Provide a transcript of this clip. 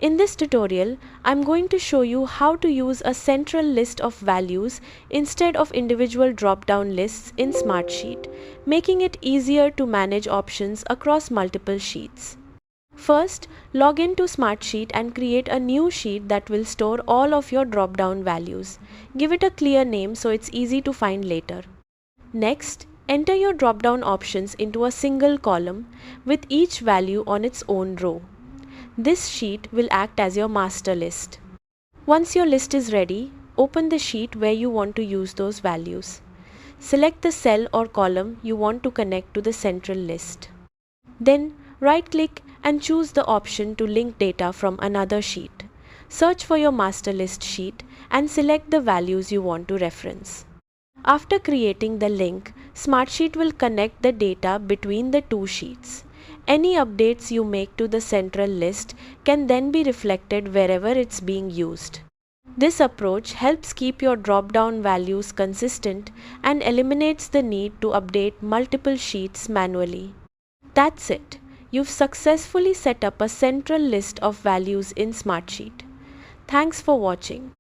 In this tutorial, I'm going to show you how to use a central list of values instead of individual drop-down lists in Smartsheet, making it easier to manage options across multiple sheets. First, log into Smartsheet and create a new sheet that will store all of your drop-down values. Give it a clear name so it's easy to find later. Next, enter your drop-down options into a single column with each value on its own row. This sheet will act as your master list. Once your list is ready, open the sheet where you want to use those values. Select the cell or column you want to connect to the central list. Then, right-click and choose the option to link data from another sheet. Search for your master list sheet and select the values you want to reference. After creating the link, Smartsheet will connect the data between the two sheets. Any updates you make to the central list can then be reflected wherever it's being used. This approach helps keep your drop-down values consistent and eliminates the need to update multiple sheets manually. That's it. You've successfully set up a central list of values in Smartsheet. Thanks for watching.